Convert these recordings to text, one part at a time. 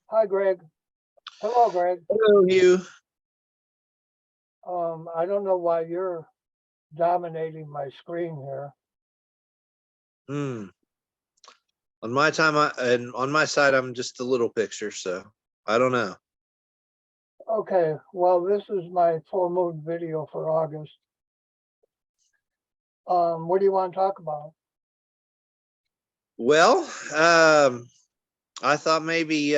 Hi, Greg. Hello, Greg. Hello, Hugh. I don't know why you're dominating my screen here. Hmm. On my time, and on my side, I'm just a little picture, so I don't know. Okay, well, this is my full moon video for August. What do you want to talk about? Well, I thought maybe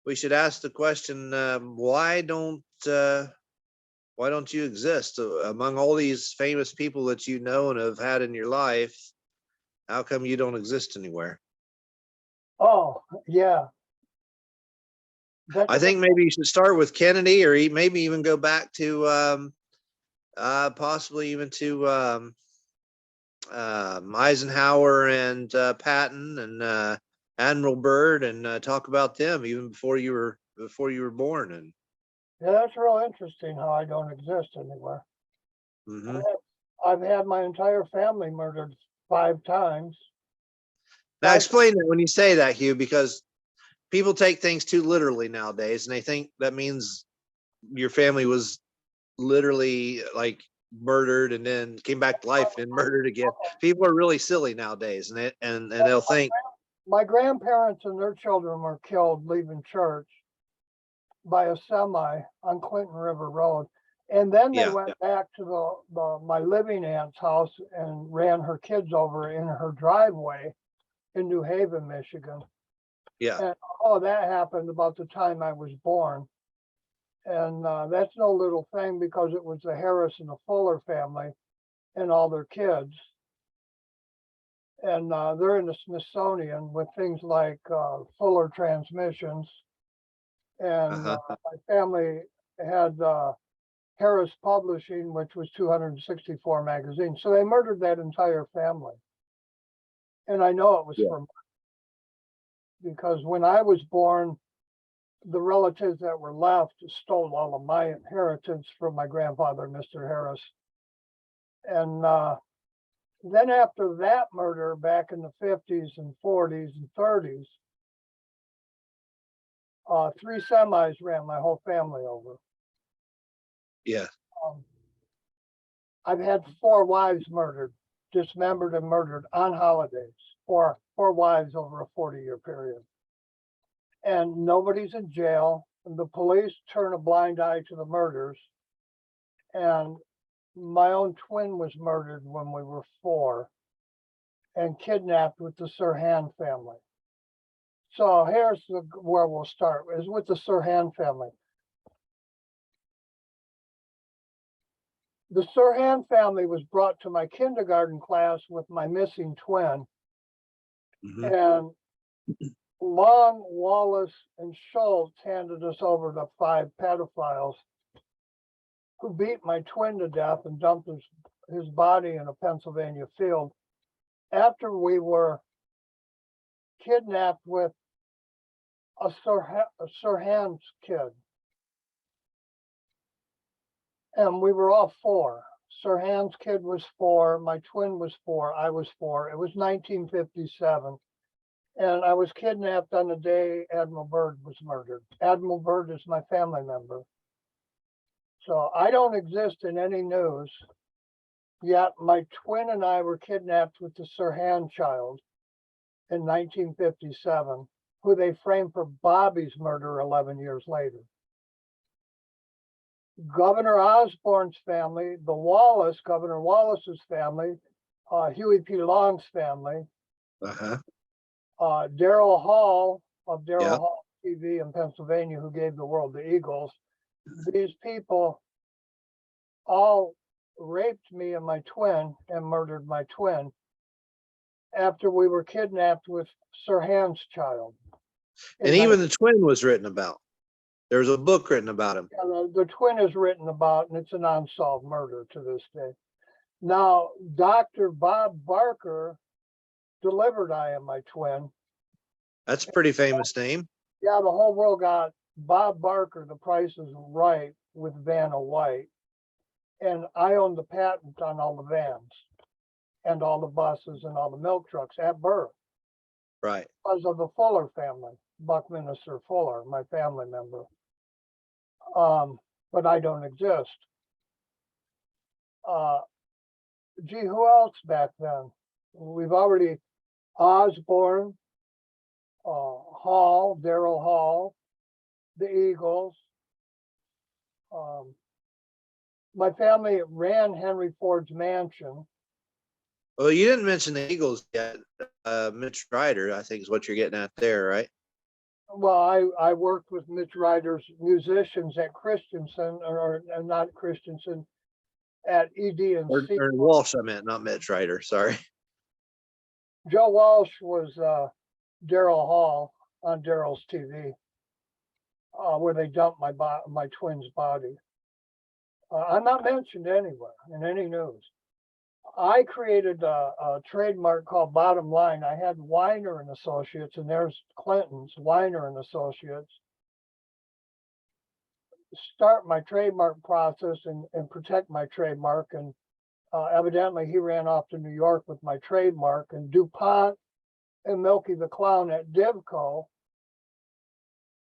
we should ask the question: why don't you exist among all these famous people that you know and have had in your life? How come you don't exist anywhere? Oh, yeah. I think maybe you should start with Kennedy, or maybe even go back to possibly even to Eisenhower and Patton and Admiral Byrd, and talk about them even before you were born. And Yeah, that's real interesting how I don't exist anywhere. mhm. I've had my entire family murdered 5 times. Now explain that when you say that, Hugh, because people take things too literally nowadays, and they think that means your family was literally like murdered and then came back to life and then murdered again. People are really silly nowadays, and they'll think My grandparents and their children were killed leaving church by a semi on Clinton River Road. And then they went back to my living aunt's house and ran her kids over in her driveway in New Haven, Michigan. Yeah. And all that happened about the time I was born. And that's no little thing because it was the Harris and the Fuller family and all their kids. And they're in the Smithsonian with things like Fuller transmissions. And my family had Harris Publishing, which was 264 magazines. So they murdered that entire family. And I know it was for money. Because when I was born, the relatives that were left stole all of my inheritance from my grandfather, Mr. Harris. And then after that murder back in the 50s and 40s and 30s, 3 semis ran my whole family over. Yeah. I've had 4 wives murdered, dismembered and murdered on holidays, 4 wives over a 40-year period. And nobody's in jail. The police turn a blind eye to the murders. And my own twin was murdered when we were 4 and kidnapped with the Sirhan family. So here's where we'll start, is with the Sirhan family. The Sirhan family was brought to my kindergarten class with my missing twin. And Long, Wallace, and Schultz handed us over to 5 pedophiles who beat my twin to death and dumped his body in a Pennsylvania field after we were kidnapped with a Sirhan's kid. And we were all 4. Sirhan's kid was 4, my twin was 4, I was 4. It was 1957. And I was kidnapped on the day Admiral Byrd was murdered. Admiral Byrd is my family member. So I don't exist in any news, yet my twin and I were kidnapped with the Sirhan child in 1957, who they framed for Bobby's murder 11 years later. Governor Osborne's family, Governor Wallace's family, Huey P. Long's family, Daryl Hall of Daryl Hall TV in Pennsylvania, who gave the world the Eagles. These people all raped me and my twin and murdered my twin after we were kidnapped with Sirhan's child. And even the twin was written about. There was a book written about him. Yeah, the twin is written about, and it's an unsolved murder to this day. Now, Dr. Bob Barker delivered I am my twin. That's a pretty famous name. Yeah, the whole world got Bob Barker, The Price is Right, with Vanna White. And I own the patent on all the vans and all the buses and all the milk trucks at birth. Right. Because of the Fuller family. Buckminster Fuller, my family member. But I don't exist. Gee, who else back then? We've already Osborne, Hall, Darrell Hall, the Eagles. My family ran Henry Ford's mansion. Well, you didn't mention the Eagles yet. Mitch Ryder, I think, is what you're getting at there, right? Well, I worked with Mitch Ryder's musicians at Christenson, or not Christenson, at ED&C. Or Walsh, I meant, not Mitch Ryder. Sorry. Joe Walsh was Darrell Hall on Darrell's TV, where they dumped my twin's body. I'm not mentioned anywhere in any news. I created a trademark called Bottomline. I had Weiner and Associates, and there's Clinton's, Weiner and Associates, start my trademark process and protect my trademark. And evidently he ran off to New York with my trademark, and DuPont and Milky the Clown at Divco,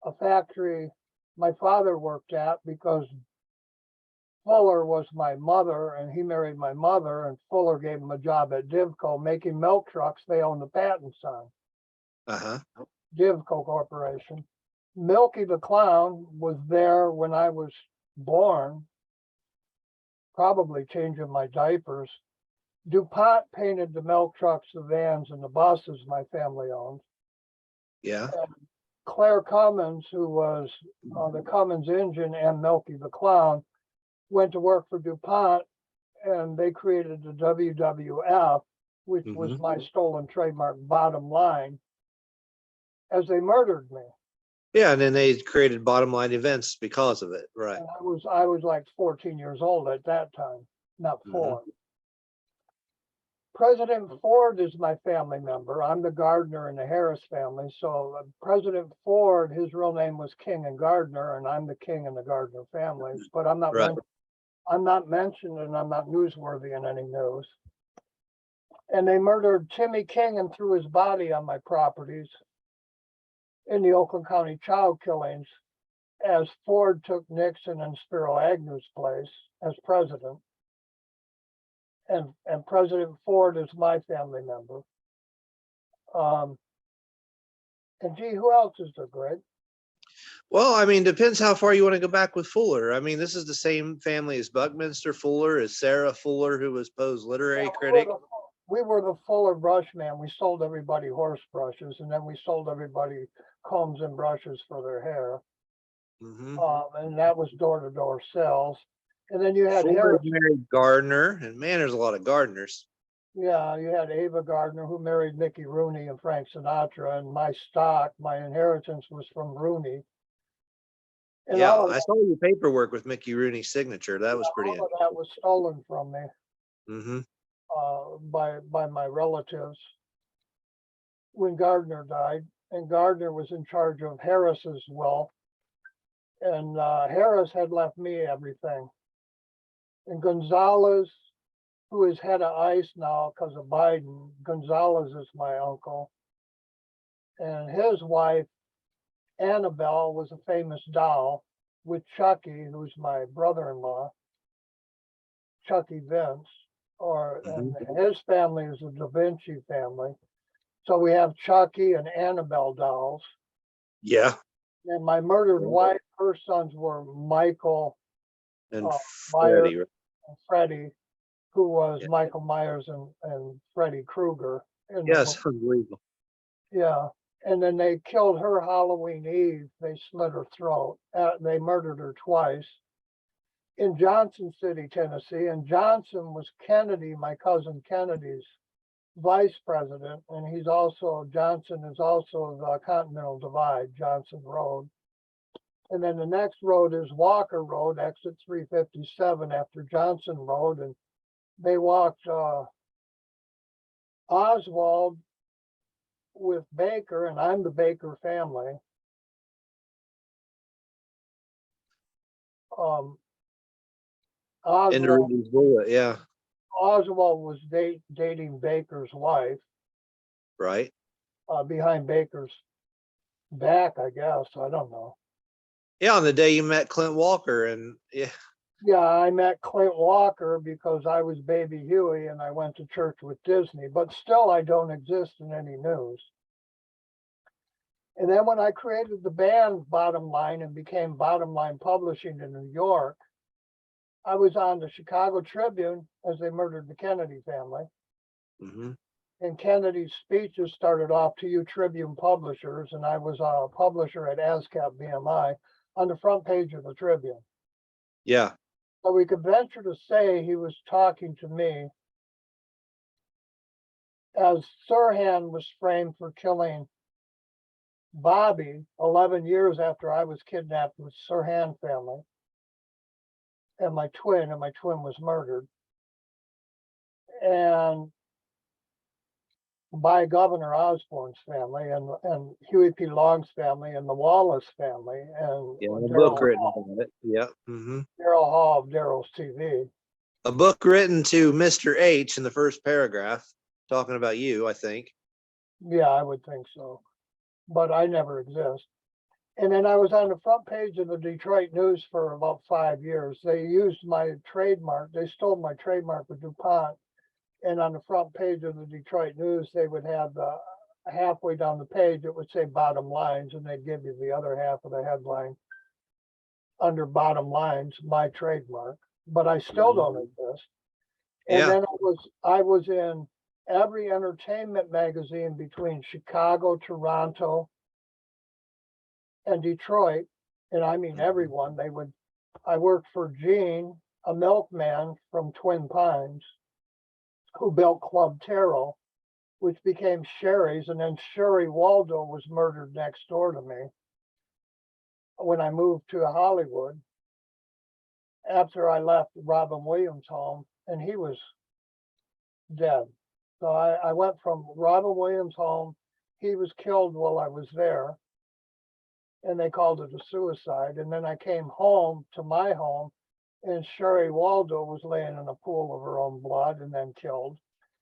a factory my father worked at, because Fuller was my mother and he married my mother, and Fuller gave him a job at Divco making milk trucks they own the patents on. Divco Corporation. Milky the Clown was there when I was born, probably changing my diapers. DuPont painted the milk trucks, the vans, and the buses my family owned. Yeah. And Claire Cummins, who was the Cummins engine and Milky the Clown, went to work for DuPont, and they created the WWF, which was my stolen trademark, Bottomline, as they murdered me. Yeah, and then they created Bottomline events because of it, right? And I was like 14 years old at that time, not 4. President Ford is my family member. I'm the Gardner in the Harris family. So President Ford, his real name was King and Gardner, and I'm the King in the Gardner family. But I'm not mentioned, and I'm not newsworthy in any news. And they murdered Timmy King and threw his body on my properties in the Oakland County child killings, as Ford took Nixon and Spiro Agnew's place as president. And President Ford is my family member. And gee, who else is there, Greg? Well, I mean, depends how far you want to go back with Fuller. I mean, this is the same family as Buckminster Fuller, as Sarah Fuller, who was Poe's literary critic. We were the Fuller brush man. We sold everybody horse brushes, and then we sold everybody combs and brushes for their hair. And that was door-to-door sales. And then you had Fuller married Gardner, and man, there's a lot of Gardners. Yeah, you had Ava Gardner, who married Mickey Rooney and Frank Sinatra, and my stock, my inheritance was from Rooney. And yeah, I saw your paperwork with Mickey Rooney's signature. That was pretty interesting. That was stolen from me by my relatives when Gardner died. And Gardner was in charge of Harris's wealth. And Harris had left me everything. And Gonzalez, who is head of ICE now because of Biden, Gonzalez is my uncle. And his wife, Annabelle, was a famous doll with Chucky, who's my brother-in-law, Chucky Vince, and his family is the Da Vinci family. So we have Chucky and Annabelle dolls. Yeah. And my murdered wife, her sons were Michael and Myers and Freddie, who was Michael Myers and Freddy Krueger. Yes, unbelievable. Yeah. And then they killed her Halloween Eve. They slit her throat. They murdered her twice in Johnson City, Tennessee. And Johnson was Kennedy, my cousin Kennedy's vice president. And Johnson is also the Continental Divide, Johnson Road. And then the next road is Walker Road, exit 357 after Johnson Road. And they walked Oswald with Baker, and I'm the Baker family. Oswald, bullet, yeah. Oswald was dating Baker's wife. Right. Behind Baker's back, I guess. I don't know. Yeah, on the day you met Clint Walker, and yeah. Yeah, I met Clint Walker because I was baby Huey and I went to church with Disney, but still I don't exist in any news. And then when I created the band Bottomline and became Bottomline Publishing in New York, I was on the Chicago Tribune as they murdered the Kennedy family. Mhm. And Kennedy's speeches started off to you Tribune publishers, and I was a publisher at ASCAP BMI on the front page of the Tribune. Yeah. So we could venture to say he was talking to me as Sirhan was framed for killing Bobby 11 years after I was kidnapped with Sirhan family and my twin was murdered. And by Governor Osborne's family and Huey P. Long's family and the Wallace family and Yeah, a Daryl book written Hall, about it. Yeah. Daryl Hall of Daryl's TV. A book written to Mr. H in the first paragraph, talking about you, I think. Yeah, I would think so, but I never exist. And then I was on the front page of the Detroit News for about 5 years. They used my trademark. They stole my trademark with DuPont. And on the front page of the Detroit News, they would have halfway down the page, it would say bottom lines, and they'd give you the other half of the headline under bottom lines, my trademark. But I still don't exist. And Yeah. then I was in every entertainment magazine between Chicago, Toronto, and Detroit. And I mean everyone. I worked for Gene, a milkman from Twin Pines, who built Club Terrell, which became Sherry's, and then Sherry Waldo was murdered next door to me when I moved to Hollywood after I left Robin Williams' home, and he was dead. So I went from Robin Williams' home, he was killed while I was there, and they called it a suicide. And then I came home to my home, and Sherry Waldo was laying in a pool of her own blood and then killed.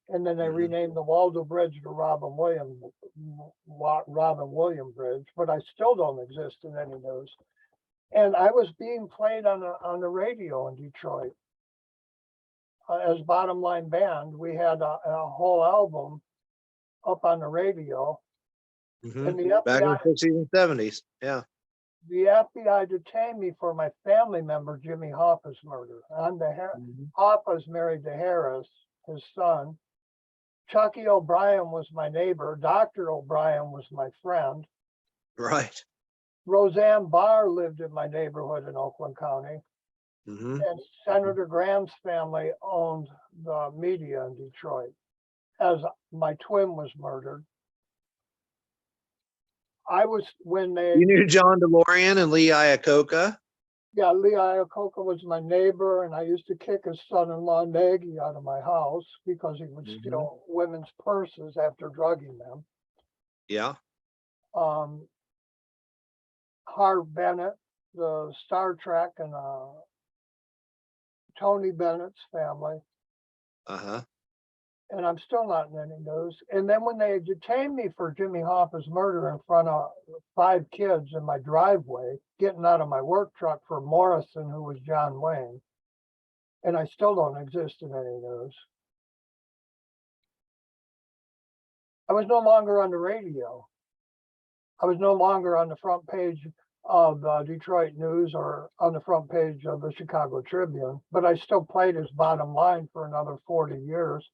And then they renamed the Waldo Bridge to Robin William Bridge, but I still don't exist in any news. And I was being played on the radio in Detroit as Bottomline Band. We had a whole album up on the radio. And the Back in the FBI, 60s and 70s. Yeah. the FBI detained me for my family member Jimmy Hoffa's murder. Hoffa's married to Harris, his son. Chucky O'Brien was my neighbor. Dr. O'Brien was my friend. Right. Roseanne Barr lived in my neighborhood in Oakland County. And Senator Graham's family owned the media in Detroit as my twin was murdered. You knew John DeLorean and Lee Iacocca? Yeah, Lee Iacocca was my neighbor, and I used to kick his son-in-law Nagy out of my house because he would steal women's purses after drugging them. Yeah. Harv Bennett, the Star Trek, and Tony Bennett's family. And I'm still not in any news. And then when they detained me for Jimmy Hoffa's murder in front of 5 kids in my driveway, getting out of my work truck for Morrison, who was John Wayne, and I still don't exist in any news. I was no longer on the radio. I was no longer on the front page of Detroit News or on the front page of the Chicago Tribune, but I still played as Bottomline for another 40 years.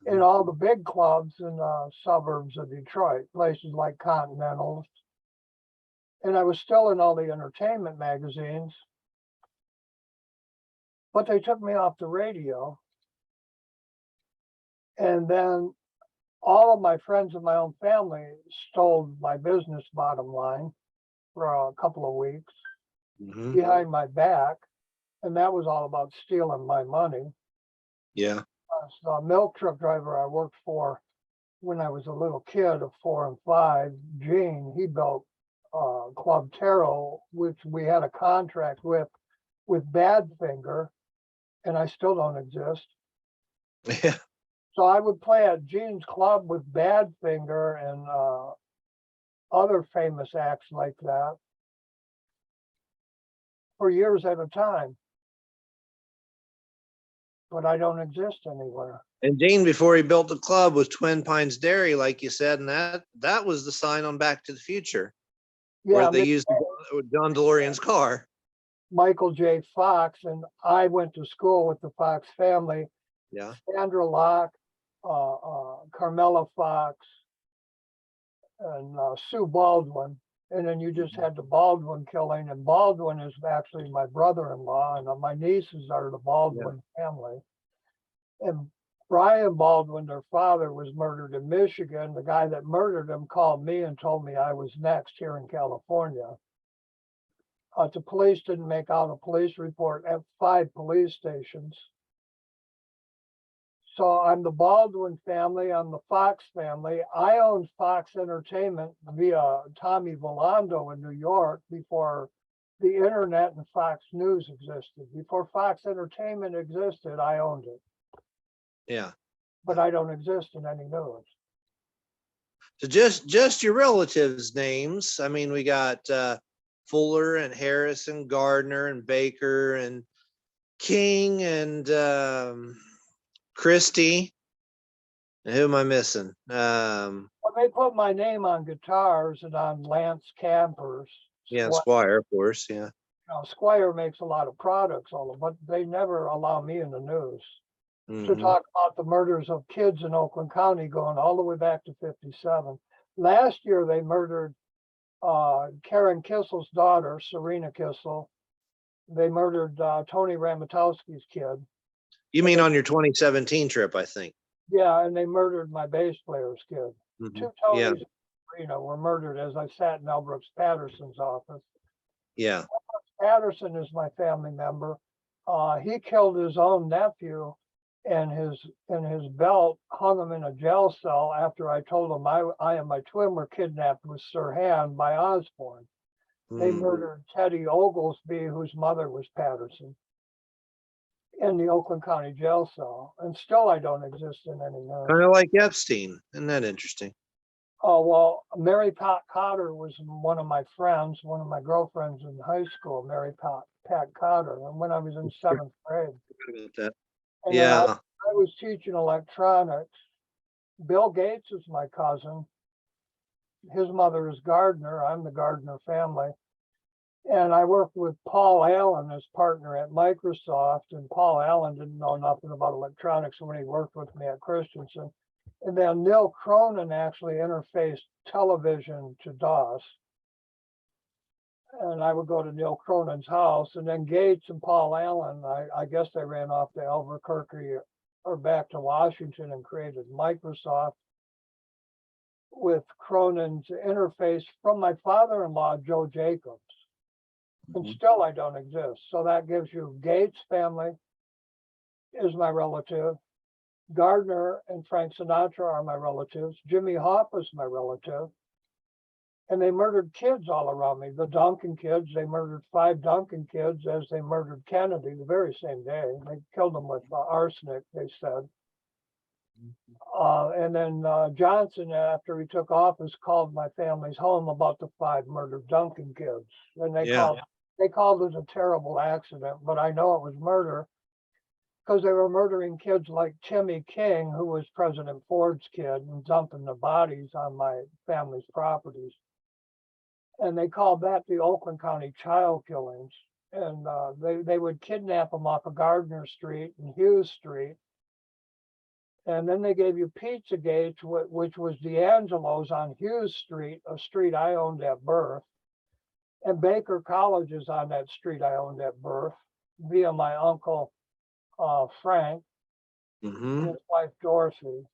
In all the big clubs in the suburbs of Detroit, places like Continentals. And I was still in all the entertainment magazines, but they took me off the radio. And then all of my friends and my own family stole my business Bottomline for a couple of weeks behind my back. And that was all about stealing my money. Yeah. So a milk truck driver I worked for when I was a little kid of 4 and 5, Gene, he built Club Terrell, which we had a contract with Badfinger, and I still don't exist. Yeah. So I would play at Gene's club with Badfinger and other famous acts like that for years at a time. But I don't exist anywhere. And Dean, before he built the club, was Twin Pines Dairy, like you said, and that was the sign on Back to the Future, Yeah, where they used John DeLorean's car. Michael J. Fox, and I went to school with the Fox family. Yeah. Sandra Locke, Carmela Fox, and Sue Baldwin. And then you just had the Baldwin killing, and Baldwin is actually my brother-in-law, and my nieces are the Baldwin family. And Brian Baldwin, their father, was murdered in Michigan. The guy that murdered him called me and told me I was next here in California. The police didn't make out a police report at 5 police stations. So I'm the Baldwin family, I'm the Fox family. I owned Fox Entertainment via Tommy Volando in New York before the internet and Fox News existed. Before Fox Entertainment existed, I owned it. Yeah. But I don't exist in any news. So just your relatives' names. I mean, we got Fuller and Harris and Gardner and Baker and King and Christie. And who am I missing? Well, they put my name on guitars and on Lance Campers. Yeah, Squier, of course. Yeah. Squier makes a lot of products, but they never allow me in the news to talk about the murders of kids in Oakland County going all the way back to 57. Last year, they murdered Karen Kissel's daughter, Serena Kissel. They murdered Tony Ramatowski's kid. You mean on your 2017 trip, I think. Yeah, and they murdered my bass player's kid. 2 Tonys and Serena were murdered as I sat in L. Brooks Patterson's office. Yeah. Patterson is my family member. He killed his own nephew, and his belt hung him in a jail cell after I told him I and my twin were kidnapped with Sirhan by Osborne. They murdered Teddy Oglesby, whose mother was Patterson, in the Oakland County jail cell. And still I don't exist in any news. Kind of like Epstein. Isn't that interesting? Oh, well, Mary Pat Cotter was one of my friends, one of my girlfriends in high school, Mary Pat Cotter, and when I was in 7th grade. About that. And Yeah. I was teaching electronics. Bill Gates is my cousin. His mother is Gardner. I'm the Gardner family. And I worked with Paul Allen as partner at Microsoft. And Paul Allen didn't know nothing about electronics when he worked with me at Christensen. And then Neil Cronin actually interfaced television to DOS. And I would go to Neil Cronin's house, and then Gates and Paul Allen, I guess they ran off to Albuquerque or back to Washington and created Microsoft with Cronin's interface from my father-in-law, Joe Jacobs. And still I don't exist. So that gives you Gates family is my relative. Gardner and Frank Sinatra are my relatives. Jimmy Hoffa is my relative. And they murdered kids all around me. The Duncan kids, they murdered 5 Duncan kids as they murdered Kennedy the very same day. They killed them with arsenic, they said. And then Johnson, after he took office, called my family's home about the 5 murdered Duncan kids. And they called it a terrible accident, but I know it was murder because they were murdering kids like Timmy King, who was President Ford's kid, and dumping the bodies on my family's properties. And they called that the Oakland County child killings. And they would kidnap them off of Gardner Street and Hughes Street. And then they gave you Pizzagate, which was D'Angelo's on Hughes Street, a street I owned at birth. And Baker College is on that street I owned at birth via my uncle, Frank, and his wife, Dorothy.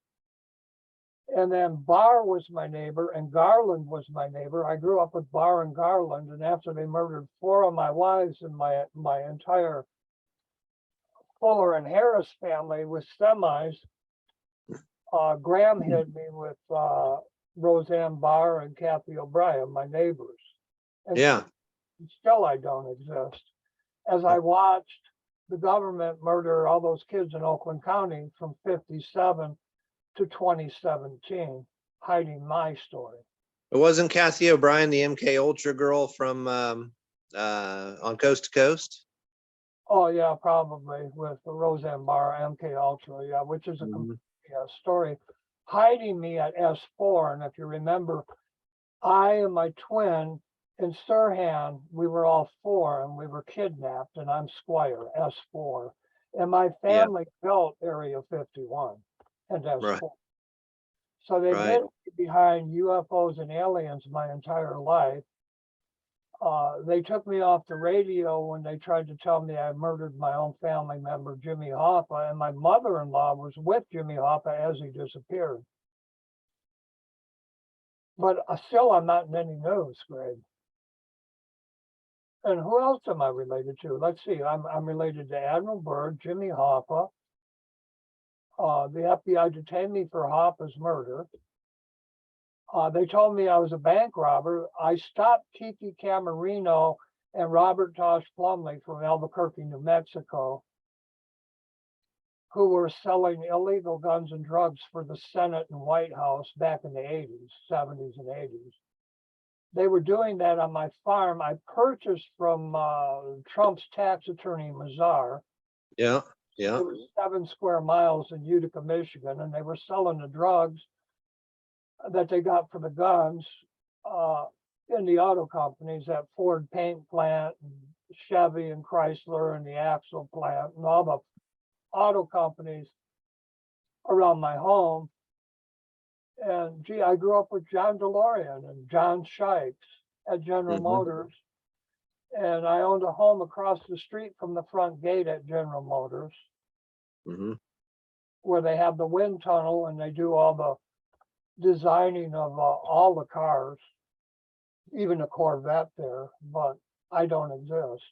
And then Barr was my neighbor and Garland was my neighbor. I grew up with Barr and Garland, and after they murdered 4 of my wives and my entire Fuller and Harris family with semis, Graham hit me with Roseanne Barr and Kathy O'Brien, my neighbors. And still I don't exist. As I watched the government murder all those kids in Oakland County from 57 to 2017, hiding my story. It wasn't Kathy O'Brien, the MK Ultra girl from on Coast to Coast. Oh, yeah, probably with the Roseanne Barr, MK Ultra, yeah, which is a story hiding me at S4. And if you remember, I and my twin in Sirhan, we were all 4 and we were kidnapped, and I'm Squier, S4. And my family built Area 51 and S4. Right. So they Right. hid me behind UFOs and aliens my entire life. They took me off the radio when they tried to tell me I murdered my own family member, Jimmy Hoffa, and my mother-in-law was with Jimmy Hoffa as he disappeared. But still, I'm not in any news, Greg. And who else am I related to? Let's see. I'm related to Admiral Byrd, Jimmy Hoffa. The FBI detained me for Hoffa's murder. They told me I was a bank robber. I stopped Kiki Camarino and Robert Tosh Plumley from Albuquerque, New Mexico, who were selling illegal guns and drugs for the Senate and White House back in the 80s, 70s and 80s. They were doing that on my farm. I purchased from Trump's tax attorney, Mazar. Yeah. Yeah. It was 7 square miles in Utica, Michigan, and they were selling the drugs that they got for the guns in the auto companies at Ford paint plant, and Chevy and Chrysler and the Axle plant and all the auto companies around my home. And gee, I grew up with John DeLorean and John Shikes at General Motors. And I owned a home across the street from the front gate at General Motors, where they have the wind tunnel and they do all the designing of all the cars, even a Corvette there, but I don't exist.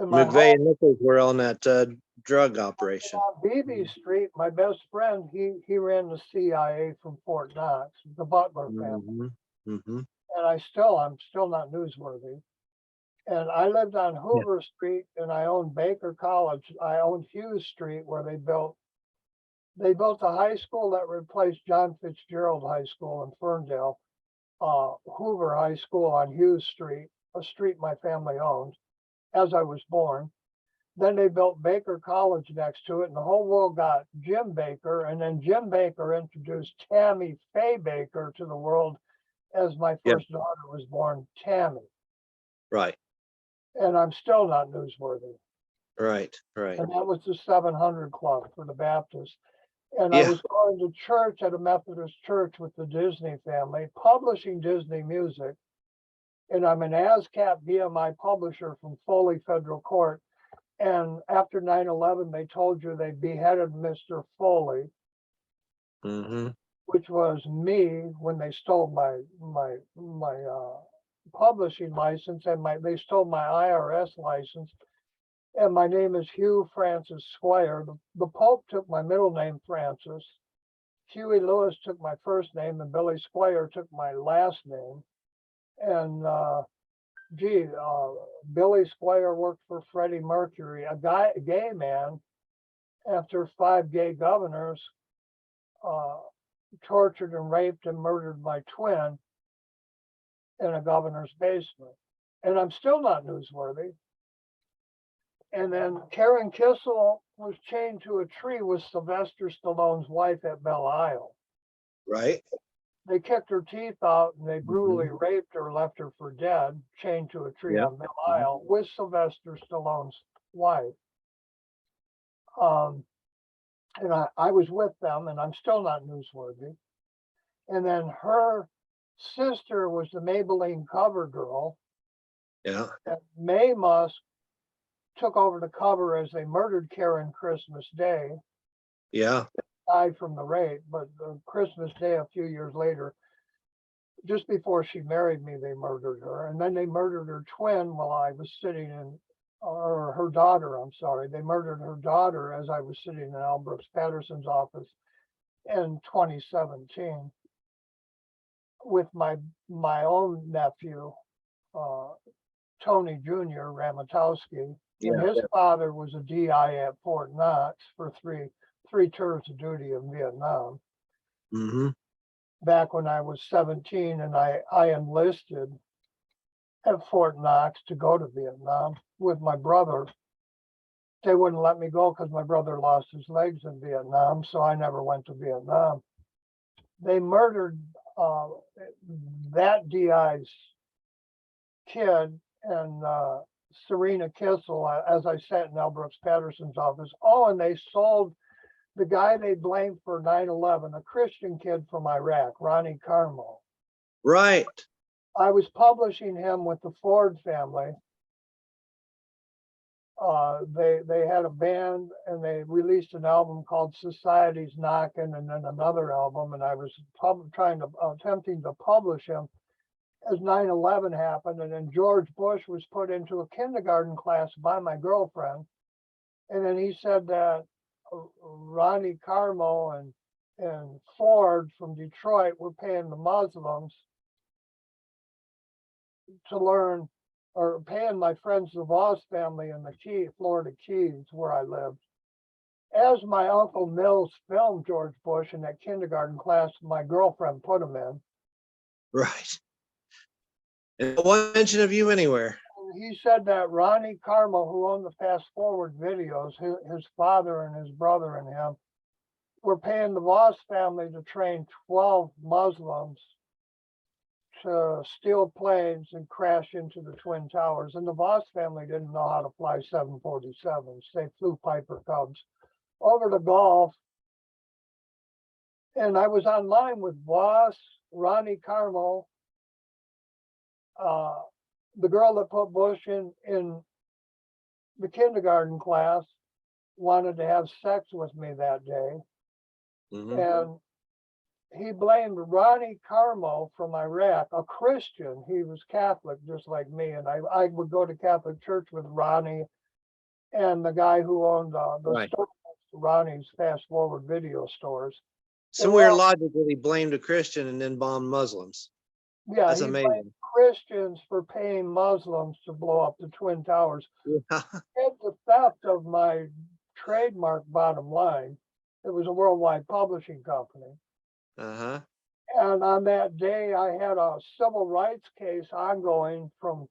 McVeigh and Nichols were on that drug operation. On Beebe Street, my best friend, he ran the CIA from Fort Knox, the Butler family. And I'm still not newsworthy. And I lived on Hoover Street, and I owned Baker College. I owned Hughes Street, where they built a high school that replaced John Fitzgerald High School in Ferndale, Hoover High School on Hughes Street, a street my family owned, as I was born. Then they built Baker College next to it, and the whole world got Jim Baker. And then Jim Baker introduced Tammy Faye Baker to the world as my first daughter was born, Tammy. Right. And I'm still not newsworthy. Right. And that was the 700 Club for the Baptists. And I was going to church at a Methodist church with the Disney family, publishing Disney music. And I'm an ASCAP BMI publisher from Foley Federal Court. And after 9/11, they told you they beheaded Mr. Foley, which was me when they stole my publishing license, and they stole my IRS license. And my name is Hugh Francis Squier. The Pope took my middle name, Francis. Huey Lewis took my first name, and Billy Squier took my last name. And Billy Squier worked for Freddie Mercury, a gay man, after 5 gay governors tortured and raped and murdered my twin in a governor's basement. And I'm still not newsworthy. And then Karen Kissel was chained to a tree with Sylvester Stallone's wife at Belle Isle. Right. They kicked her teeth out and they brutally raped her, left her for dead, chained to a tree on Belle Isle with Sylvester Stallone's wife. And I was with them, and I'm still not newsworthy. And then her sister was the Maybelline cover girl. Yeah. And Mae Musk took over the cover as they murdered Karen Christmas Day. Yeah. Died from the rape, but Christmas Day a few years later, just before she married me, they murdered her. And then they murdered her twin while I was sitting in, or her daughter, I'm sorry. They murdered her daughter as I was sitting in Al Brooks Patterson's office in 2017 with my own nephew, Tony Jr. Ramatowski. And his father was a DI at Fort Knox for three tours of duty in Vietnam. back when I was 17, and I enlisted at Fort Knox to go to Vietnam with my brother. They wouldn't let me go because my brother lost his legs in Vietnam, so I never went to Vietnam. They murdered that DI's kid and Serena Kissel as I sat in L. Brooks Patterson's office. Oh, and they sold the guy they blamed for 9/11, a Christian kid from Iraq, Ronnie Carmo. Right. I was publishing him with the Ford family. They had a band and they released an album called Society's Knockin', and then another album, and I was attempting to publish him as 9/11 happened, and then George Bush was put into a kindergarten class by my girlfriend, and then he said that Ronnie Carmo and Ford from Detroit were paying the Muslims to learn, or paying my friends, the Voss family in the Florida Keys, where I lived. As my Uncle Mills filmed George Bush in that kindergarten class my girlfriend put him in. Right. And one mention of you anywhere. He said that Ronnie Carmo, who owned the Fast Forward Videos, his father and his brother and him, were paying the Voss family to train 12 Muslims to steal planes and crash into the Twin Towers. And the Voss family didn't know how to fly 747s. They flew Piper Cubs over the Gulf. And I was online with Voss, Ronnie Carmo, the girl that put Bush in the kindergarten class wanted to have sex with me that day. Mm-hmm. And he blamed Ronnie Carmo from Iraq, a Christian. He was Catholic, just like me. And I would go to Catholic church with Ronnie and the guy who owned the Right. store, Ronnie's Fast Forward Video stores. Some weird logic that he blamed a Christian and then bombed Muslims. Yeah, That's he amazing. blamed Christians for paying Muslims to blow up the Twin Towers. Yeah. And the theft of my trademark Bottomline. It was a worldwide publishing company. Uh-huh. And on that day, I had a civil rights case ongoing from,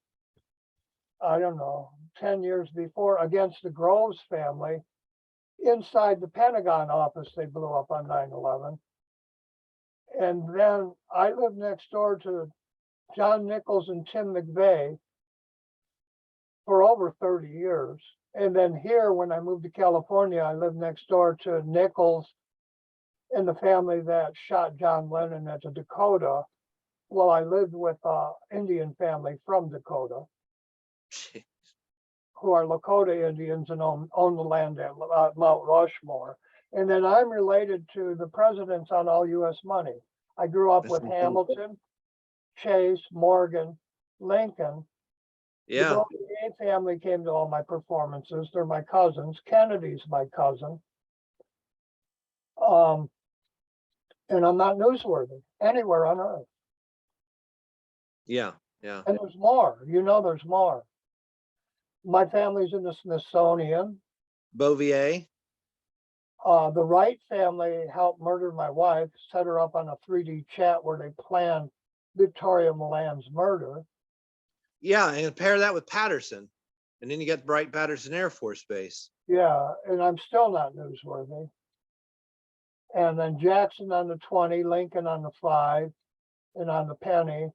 I don't know, 10 years before against the Groves family inside the Pentagon office they blew up on 9/11. And then I lived next door to John Nichols and Tim McVeigh for over 30 years. And then here, when I moved to California, I lived next door to Nichols and the family that shot John Lennon at the Dakota. Well, I lived with an Indian family from Dakota, who are Lakota Indians and own the land at Mount Rushmore. And then I'm related to the presidents on all U.S. money. I grew up with Hamilton, Chase, Morgan, Lincoln. Yeah. The Bowe family came to all my performances. They're my cousins. Kennedy's my cousin. And I'm not newsworthy anywhere on earth. Yeah. Yeah. And there's more. There's more. My family's in the Smithsonian. Bowe. The Wright family helped murder my wife, set her up on a 3D chat where they planned Victoria Milan's murder. Yeah, and pair that with Patterson. And then you got Wright-Patterson Air Force Base. Yeah, and I'm still not newsworthy. And then Jackson on the 20, Lincoln on the 5, and on the penny.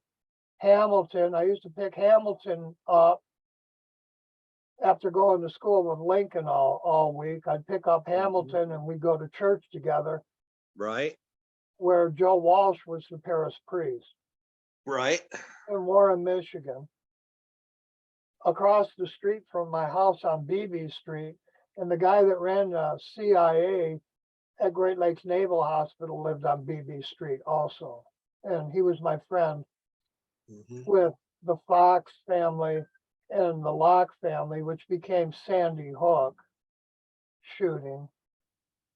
Hamilton, I used to pick Hamilton up after going to school with Lincoln all week. I'd pick up Hamilton and we'd go to church together. Right. Where Joe Walsh was the parish priest. Right. In Warren, Michigan. Across the street from my house on Beebe Street, and the guy that ran the CIA at Great Lakes Naval Hospital lived on Beebe Street also. And he was my friend with the Fox family and the Locke family, which became Sandy Hook shooting.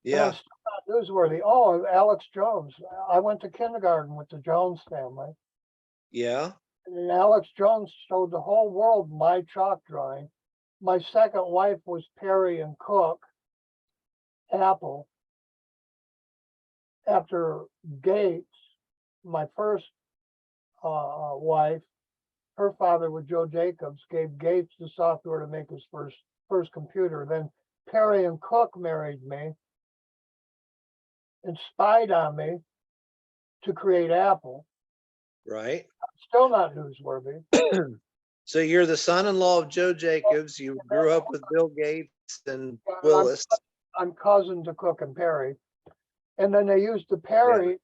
Yeah. And it's not newsworthy. Oh, Alex Jones. I went to kindergarten with the Jones family. Yeah. And Alex Jones showed the whole world my chalk drawing. My second wife was Perry and Cook, Apple. After Gates, my first wife, her father with Joe Jacobs gave Gates the software to make his first computer. Then Perry and Cook married me and spied on me to create Apple. Right. Still not newsworthy. So you're the son-in-law of Joe Jacobs. You grew up with Bill Gates and Willis. I'm cousin to Cook and Perry. And then they used the Perry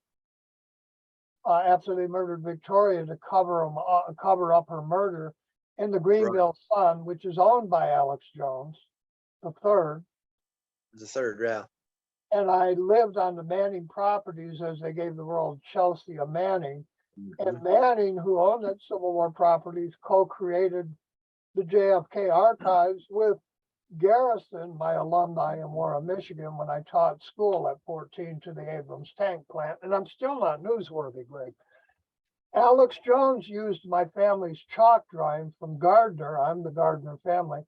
after they murdered Victoria to cover up her murder in the Greenville Sun, which is owned by Alex Jones, the third. The third, yeah. And I lived on the Manning properties, as they gave the world Chelsea of Manning. And Manning, who owned that Civil War properties, co-created the JFK archives with Garrison, my alumni in Warren, Michigan, when I taught school at 14 to the Abrams tank plant. And I'm still not newsworthy, Greg. Alex Jones used my family's chalk drawing from Gardner. I'm the Gardner family.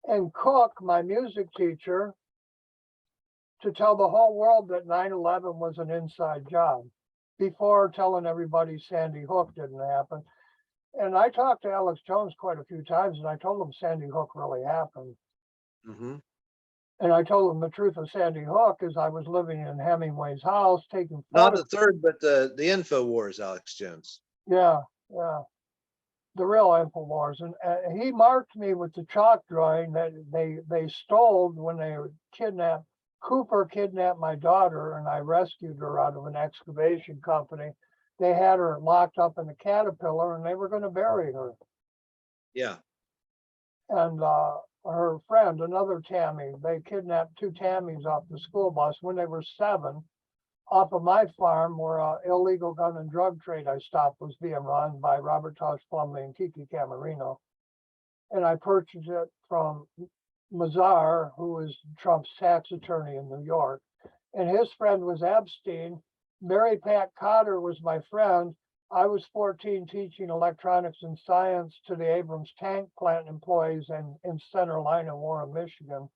And Cook, my music teacher, to tell the whole world that 9/11 was an inside job before telling everybody Sandy Hook didn't happen. And I talked to Alex Jones quite a few times, and I told him Sandy Hook really happened. And I told him the truth of Sandy Hook is I was living in Hemingway's house taking Not photos. the third, but the InfoWars, Alex Jones. Yeah. The real InfoWars. And he marked me with the chalk drawing that they stole when they kidnapped. Cooper kidnapped my daughter, and I rescued her out of an excavation company. They had her locked up in a caterpillar, and they were going to bury her. Yeah. And her friend, another Tammy, they kidnapped two Tammys off the school bus when they were 7, off of my farm, where illegal gun and drug trade I stopped was being run by Robert Tosh Plumley and Kiki Camarino. And I purchased it from Mazar, who was Trump's tax attorney in New York. And his friend was Epstein. Mary Pat Cotter was my friend. I was 14 teaching electronics and science to the Abrams tank plant employees in Center Line in Warren, Michigan.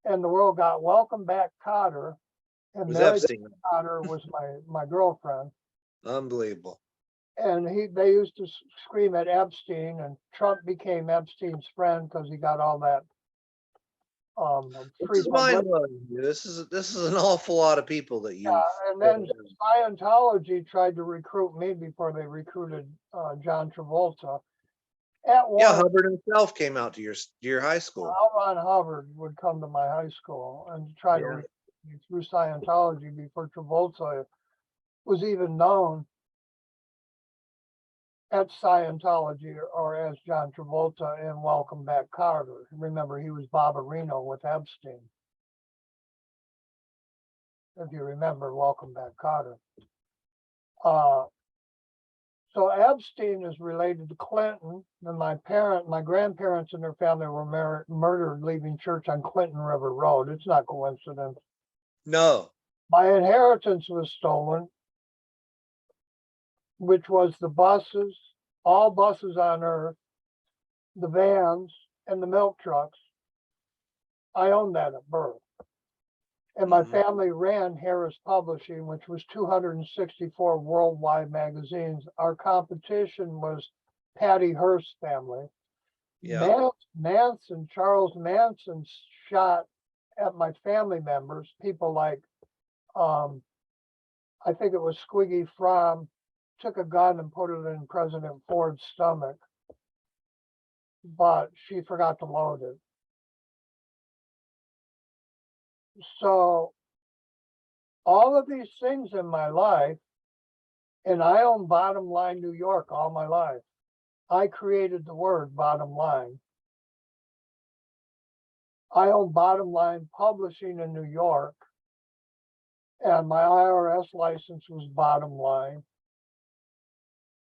And the world got Welcome Back Cotter. And Mary Pat Cotter was my girlfriend. Unbelievable. And they used to scream at Epstein, and Trump became Epstein's friend because he got all that free mind-blowing. This is an awful lot of people that you. And then Scientology tried to recruit me before they recruited John Travolta. Hubbard himself came out to your high school. L. Ron Hubbard would come to my high school and try to recruit me through Scientology before Travolta was even known at Scientology or as John Travolta in Welcome Back Carter. Remember, he was Barbarino with Epstein. If you remember Welcome Back Carter. So Epstein is related to Clinton, and my grandparents and their family were murdered leaving church on Clinton River Road. It's not coincidence. No. My inheritance was stolen, which was the buses, all buses on earth, the vans, and the milk trucks. I owned that at birth. And my family ran Harris Publishing, which was 264 worldwide magazines. Our competition was Patty Hearst's family. Yeah. Charles Manson shot at my family members, people like, I think it was Squiggy Fromm, took a gun and put it in President Ford's stomach, but she forgot to load it. So all of these things in my life, and I own Bottomline, New York all my life. I created the word bottom line. I own Bottomline Publishing in New York, and my IRS license was Bottomline.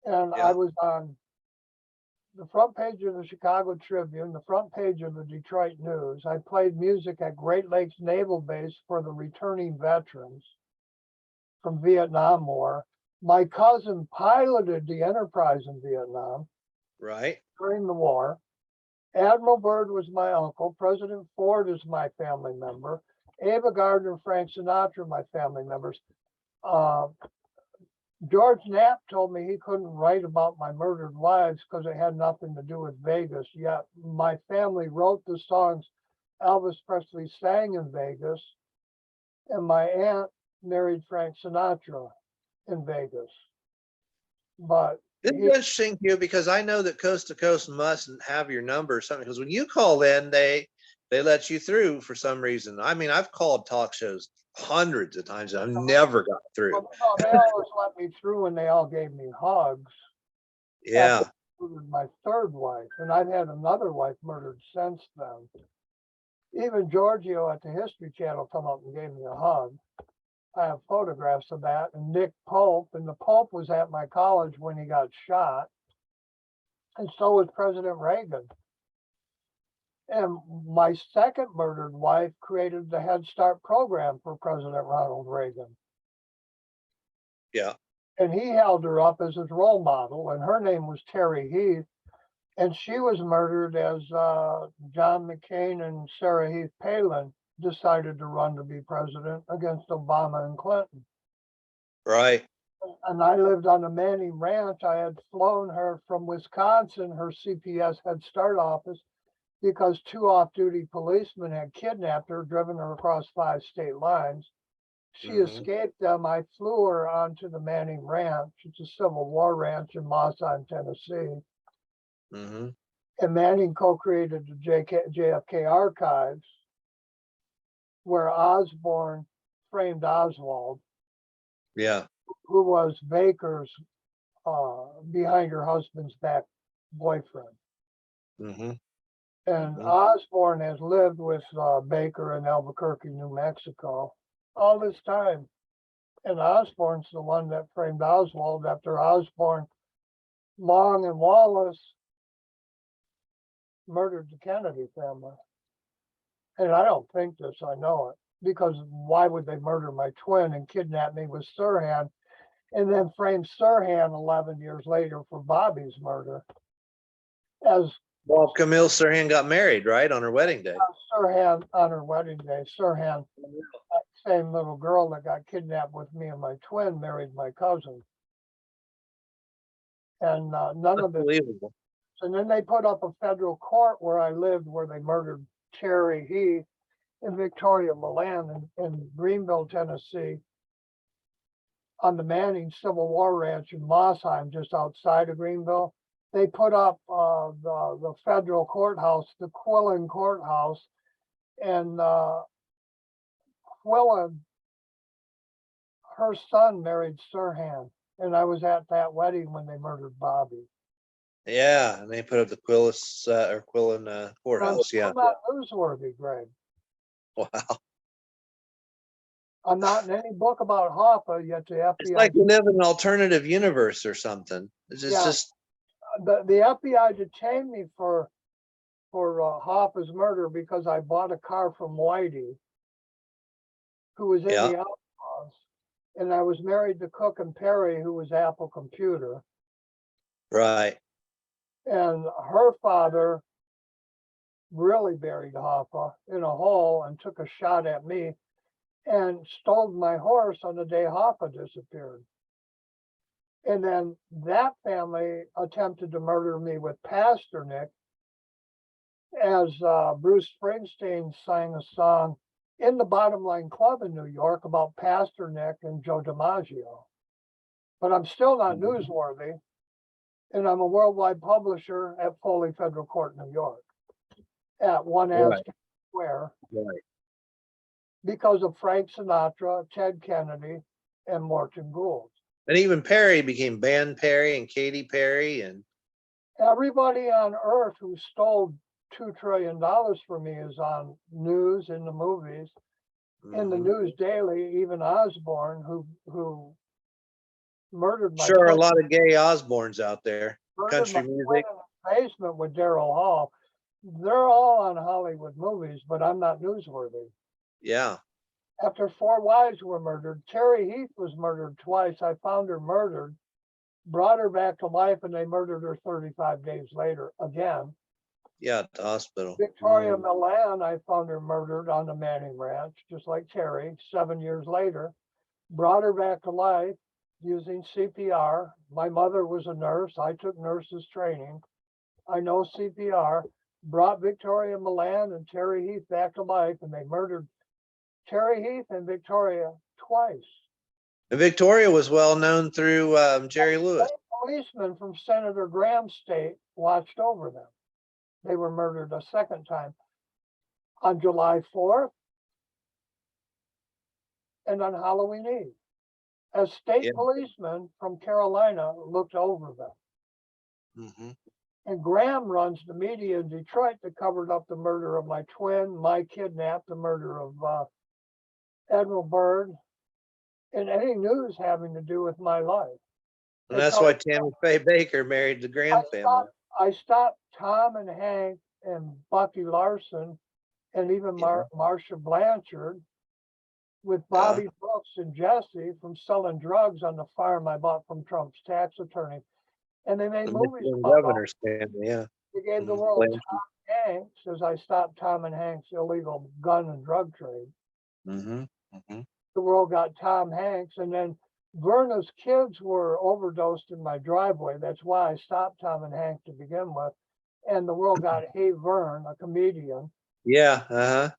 And I was on the front page of the Chicago Tribune, the front page of the Detroit News. I played music at Great Lakes Naval Base for the returning veterans from Vietnam War. My cousin piloted the Enterprise in Vietnam. Right. During the war. Admiral Byrd was my uncle. President Ford is my family member. Ava Gardner, Frank Sinatra, my family members. George Knapp told me he couldn't write about my murdered wives because it had nothing to do with Vegas. Yet my family wrote the songs Elvis Presley sang in Vegas, and my aunt married Frank Sinatra in Vegas. But It's interesting, Hugh, because I know that Coast to Coast mustn't have your number or something. Because when you call in, they let you through for some reason. I mean, I've called talk shows hundreds of times and I've never got through. well, no, they always let me through, and they all gave me hugs. Yeah. After I murdered my third wife, and I've had another wife murdered since then. Even Giorgio at the History Channel come up and gave me a hug. I have photographs of that. And Nick Pope, and the Pope was at my college when he got shot. And so was President Reagan. And my second murdered wife created the Head Start program for President Ronald Reagan. Yeah. And he held her up as his role model, and her name was Terry Heath. And she was murdered as John McCain and Sarah Heath Palin decided to run to be president against Obama and Clinton. Right. And I lived on the Manning Ranch. I had flown her from Wisconsin, her CPS Head Start office, because 2 off-duty policemen had kidnapped her, driven her across 5 state lines. She escaped them. I flew her onto the Manning Ranch. It's a Civil War ranch in Mossheim, Tennessee. And Manning co-created the JFK archives, where Osborne framed Oswald. Yeah. Who was Baker's behind her husband's back boyfriend. And Osborne has lived with Baker in Albuquerque, New Mexico, all this time. And Osborne's the one that framed Oswald after Osborne, Long, and Wallace murdered the Kennedy family. And I don't think this, I know it, because why would they murder my twin and kidnap me with Sirhan, and then frame Sirhan 11 years later for Bobby's murder? As well, Camille Sirhan got married, right, on her wedding day. Sirhan on her wedding day, Sirhan, that same little girl that got kidnapped with me and my twin, married my cousin. And none of it. Unbelievable. And then they put up a federal court where I lived, where they murdered Terry Heath and Victoria Milan in Greenville, Tennessee, on the Manning Civil War Ranch in Mossheim, just outside of Greenville. They put up the federal courthouse, the Quillen courthouse, and Quillen, her son married Sirhan, and I was at that wedding when they murdered Bobby. Yeah, and they put up the Quillen courthouse. Yeah. I'm not newsworthy, Greg. Wow. I'm not in any book about Hoffa, yet the FBI. It's like you live in an alternative universe or something. It's just the FBI detained me for Hoffa's murder because I bought a car from Whitey, who was in the Outlaws, and I was married to Cook and Perry, who was Apple Computer. Right. And her father really buried Hoffa in a hole and took a shot at me and stole my horse on the day Hoffa disappeared. And then that family attempted to murder me with Pasternak, as Bruce Springsteen sang a song in the Bottomline Club in New York about Pasternak and Joe DiMaggio. But I'm still not newsworthy, and I'm a worldwide publisher at Foley Federal Court, New York, at 1 Astor Square. Right. Because of Frank Sinatra, Ted Kennedy, and Morton Gould. And even Perry became Ben Perry and Katy Perry, and everybody on earth who stole $2 trillion from me is on news, in the movies, in the news daily. Even Osborne, who murdered my sure, a lot of gay Osbornes out there, country music. In the basement with Daryl Hall. They're all on Hollywood movies, but I'm not newsworthy. Yeah. After 4 wives were murdered, Terry Heath was murdered twice. I found her murdered, brought her back to life, and they murdered her 35 days later again. Yeah, at the hospital. Victoria Milan, I found her murdered on the Manning Ranch, just like Terry, 7 years later. Brought her back to life, using CPR. My mother was a nurse. I took nurses training. I know CPR. Brought Victoria Milan and Terry Heath back to life, and they murdered Terry Heath and Victoria twice. And Victoria was well known through Jerry Lewis. Policemen from Senator Graham's state watched over them. They were murdered a second time on July 4th and on Halloween Eve, as state policemen from Carolina looked over them. And Graham runs the media in Detroit that covered up the murder of my twin, my kidnap, the murder of Admiral Byrd, and any news having to do with my life. And that's why Tammy Faye Baker married the Graham family. I stopped Tom and Hank and Bucky Larson and even Marcia Blanchard with Bobby Brooks and Jesse from selling drugs on the farm I bought from Trump's tax attorney. And they made movies about Governor's family, yeah. They gave the world Tom Hanks as I stopped Tom and Hanks' illegal gun and drug trade. The world got Tom Hanks, and then Verna's kids were overdosed in my driveway. That's why I stopped Tom and Hank to begin with. And the world got Hey Vern, a comedian. Yeah,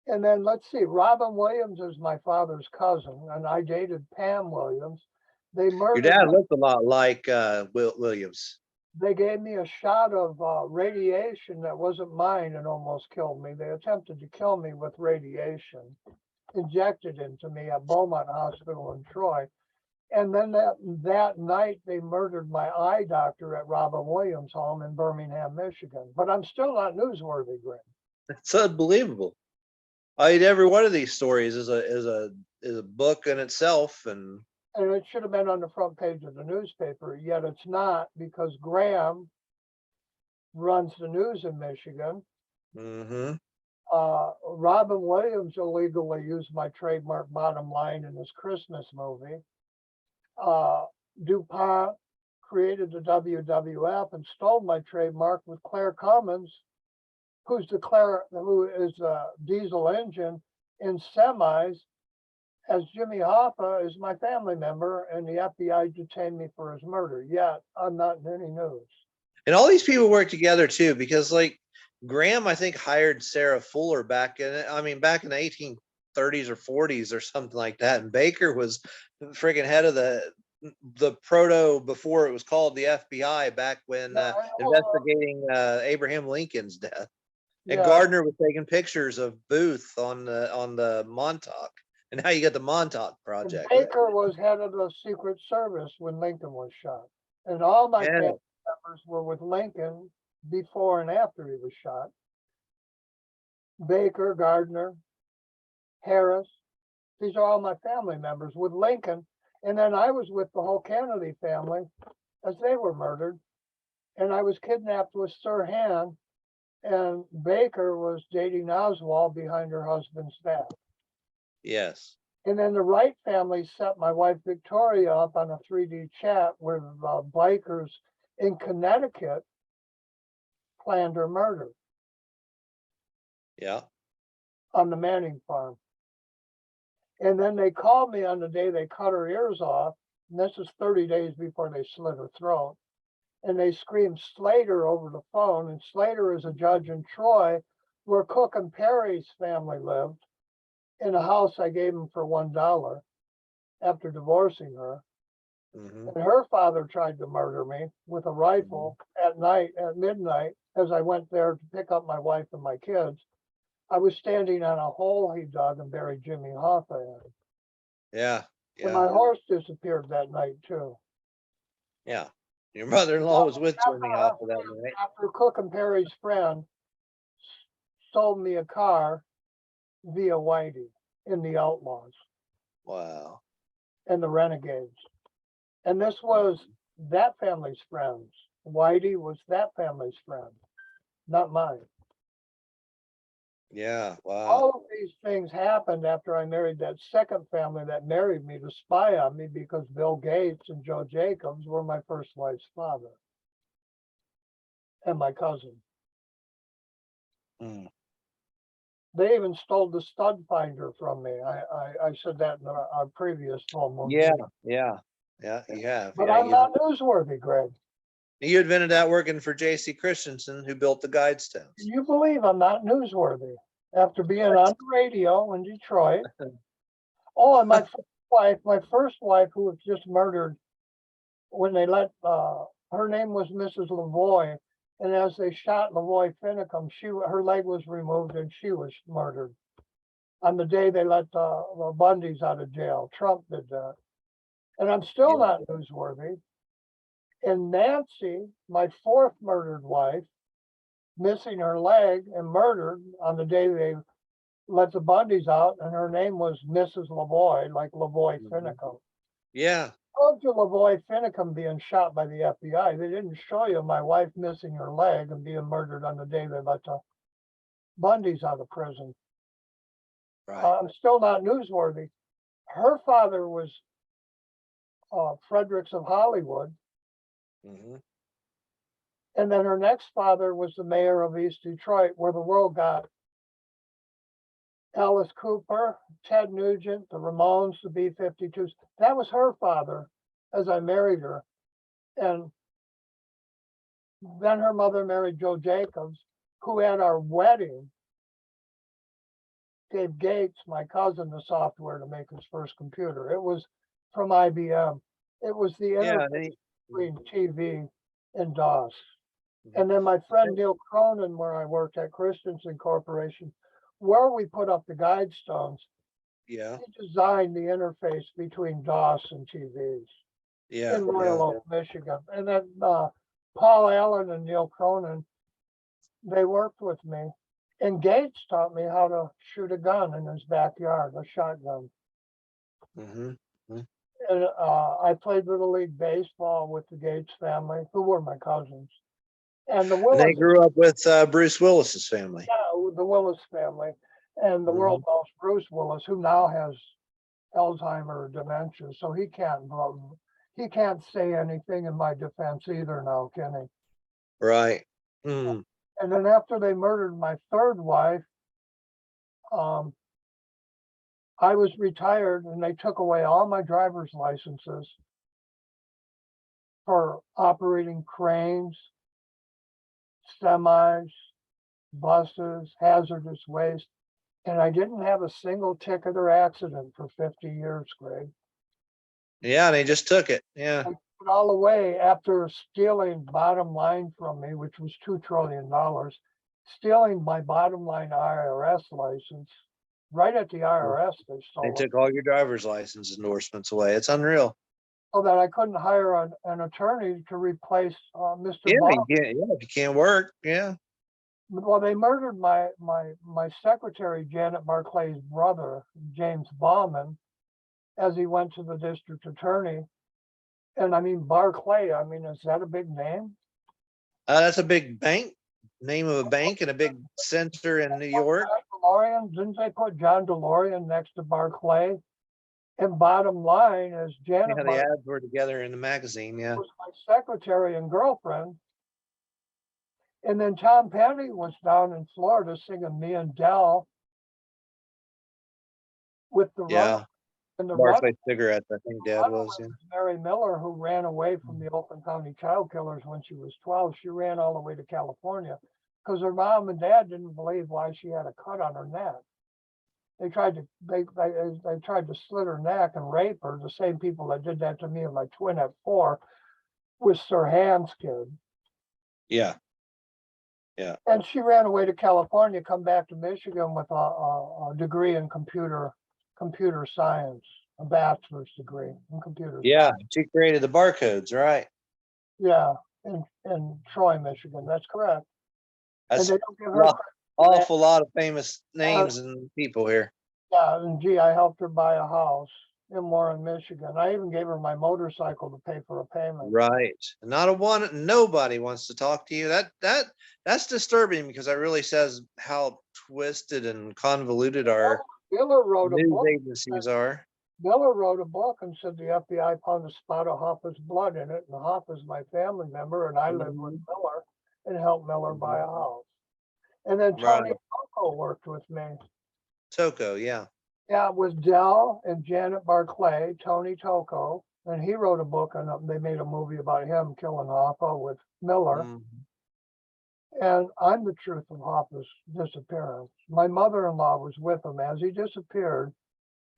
And then let's see, Robin Williams is my father's cousin, and I dated Pam Williams. They murdered. Your dad looked a lot like Williams. They gave me a shot of radiation that wasn't mine and almost killed me. They attempted to kill me with radiation injected into me at Beaumont Hospital in Troy. And then that night, they murdered my eye doctor at Robin Williams' home in Birmingham, Michigan. But I'm still not newsworthy, Greg. It's unbelievable. Every one of these stories is a book in itself, and it should have been on the front page of the newspaper, yet it's not, because Graham runs the news in Michigan. Robin Williams illegally used my trademark Bottomline in his Christmas movie. DuPont created the WWF and stole my trademark with Claire Cummins, who is a diesel engine in semis, as Jimmy Hoffa is my family member, and the FBI detained me for his murder. Yet I'm not in any news. And all these people work together too, because like Graham, I think, hired Sarah Fuller back in the 1830s or 40s or something like that. And Baker was freaking head of the proto, before it was called the FBI, back when investigating Abraham Lincoln's death. And Gardner was taking pictures of Booth on the Montauk. And now you got the Montauk Project. And Baker was head of the Secret Service when Lincoln was shot. And all my family members were with Lincoln before and after he was shot. Baker, Gardner, Harris, these are all my family members with Lincoln. And then I was with the whole Kennedy family as they were murdered. And I was kidnapped with Sirhan, and Baker was dating Oswald behind her husband's back. Yes. And then the Wright family set my wife Victoria up on a 3D chat where bikers in Connecticut planned her murder. Yeah. On the Manning farm. And then they called me on the day they cut her ears off. And this is 30 days before they slit her throat. And they screamed Slater over the phone. And Slater is a judge in Troy, where Cook and Perry's family lived, in a house I gave him for $1 after divorcing her. And her father tried to murder me with a rifle at night, at midnight, as I went there to pick up my wife and my kids. I was standing on a hole he dug and buried Jimmy Hoffa in. Yeah. And my horse disappeared that night too. Yeah. Your mother-in-law was with Jimmy Hoffa that night. After Cook and Perry's friend sold me a car via Whitey in the Outlaws. Wow. And the Renegades. And this was that family's friends. Whitey was that family's friend, not mine. Yeah, wow. All of these things happened after I married that second family that married me to spy on me, because Bill Gates and Joe Jacobs were my first wife's father and my cousin. They even stole the stud finder from me. I said that in our previous full moon. Yeah. Yeah, you have. But Yeah, I'm not newsworthy, Greg. you invented that working for JC Christenson, who built the Guidestones. Can you believe I'm not newsworthy after being on the radio in Detroit? Oh, and my first wife, who was just murdered when they let, her name was Mrs. Lavoie. And as they shot Lavoie Finicum, her leg was removed and she was murdered on the day they let the Bundys out of jail. Trump did that. And I'm still not newsworthy. And Nancy, my fourth murdered wife, missing her leg and murdered on the day they let the Bundys out, and her name was Mrs. Lavoie, like Lavoie Finicum. Yeah. Told you Lavoie Finicum being shot by the FBI. They didn't show you my wife missing her leg and being murdered on the day they let the Bundys out of prison. Right. I'm still not newsworthy. Her father was Fredericks of Hollywood. Mm-hmm. And then her next father was the mayor of East Detroit, where the world got Alice Cooper, Ted Nugent, the Ramones, the B-52s. That was her father as I married her. And then her mother married Joe Jacobs, who at our wedding gave Gates, my cousin, the software to make his first computer. It was from IBM. It was the interface between TV and DOS. And then my friend Neil Cronin, where I worked at Christensen Corporation, where we put up the Guidestones, he designed the interface between DOS and TVs in Royal Oak, Michigan. And then Paul Allen and Neil Cronin, they worked with me. And Gates taught me how to shoot a gun in his backyard, a shotgun. Mm-hmm. And I played Little League Baseball with the Gates family, who were my cousins. And the Willis. And they grew up with Bruce Willis's family. Yeah, the Willis family. And the world knows Bruce Willis, who now has Alzheimer's dementia. So he can't say anything in my defense either now, can he? Right. Mm. And then after they murdered my third wife, I was retired and they took away all my driver's licenses for operating cranes, semis, buses, hazardous waste. And I didn't have a single ticket or accident for 50 years, Greg. Yeah, they just took it. Yeah. I put it all away after stealing Bottomline from me, which was $2 trillion, stealing my Bottomline IRS license. Right at the IRS, they stole They it. took all your driver's license endorsements away. It's unreal. So that I couldn't hire an attorney to replace Mr. Bowe. If you can't work, Well, they murdered my secretary, Janet Barclay's brother, James Bauman, as he went to the district attorney. And I mean, Barclay, I mean, is that a big name? That's a big bank, name of a bank in a big center in New York. DeLorean, didn't they put John DeLorean next to Barclay? And Bottomline is Janet. Yeah, the ads were together in the magazine. Yeah, was my secretary and girlfriend. And then Tom Petty was down in Florida singing "Me and Dell" with the yeah. And the Barclay cigarettes, I think Dad was. Yeah. Mary Miller, who ran away from the Oakland County child killers when she was 12. She ran all the way to California because her mom and dad didn't believe why she had a cut on her neck. They tried to slit her neck and rape her. The same people that did that to me and my twin at 4 with Sirhan's kid. Yeah. Yeah. And she ran away to California, come back to Michigan with a degree in computer science, a bachelor's degree in computer science. She created the barcodes, right? Yeah, in Troy, Michigan. That's correct. That's and they don't give her awful lot of famous names and people here. Yeah, and gee, I helped her buy a house in Warren, Michigan. I even gave her my motorcycle to pay for a payment. Right. Nobody wants to talk to you. That's disturbing because that really says how twisted and convoluted our news agencies are. Miller wrote a book and said the FBI found a spot of Hoffa's blood in it, and Hoffa's my family member, and I lived with Miller and helped Miller buy a house. And then Tony Tocco worked with me. Tocco, yeah. Yeah, with Dell and Janet Barclay, Tony Tocco, and he wrote a book, and they made a movie about him killing Hoffa with Miller. Mhm. And I'm the truth of Hoffa's disappearance. My mother-in-law was with him as he disappeared,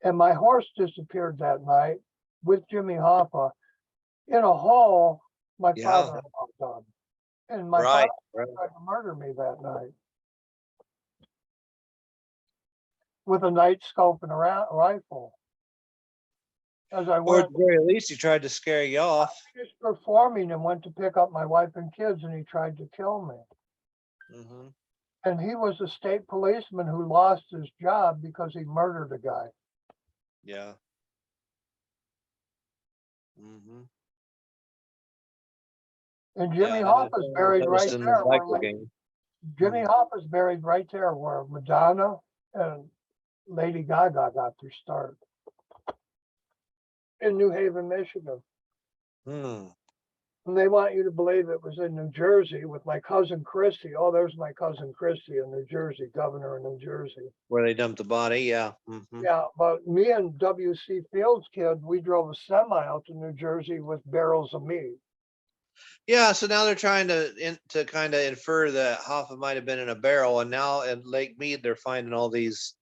and my horse disappeared that night with Jimmy Hoffa in a hole my Yeah. father-in-law dug. And my Right, father right. tried to murder me that night with a night scope and a rifle. As I Or went, at the very least, he tried to scare you off. just performing and went to pick up my wife and kids, and he tried to kill me. Hmm. And he was a state policeman who lost his job because he murdered a guy. Yeah. Hmm. And Jimmy Yeah, Hoffa's buried right in the there. cycle game. Jimmy Hoffa's buried right there where Madonna and Lady Gaga got their start in New Haven, Michigan. Hmm. And they want you to believe it was in New Jersey with my cousin Christie. Oh, there's my cousin Christie in New Jersey, governor of New Jersey. Where they dumped the body, yeah. Hmm. Yeah, but me and W.C. Fields' kid, we drove a semi out to New Jersey with barrels of meat. Yeah, so now they're trying to kind of infer that Hoffa might have been in a barrel, and now at Lake Mead they're finding all these,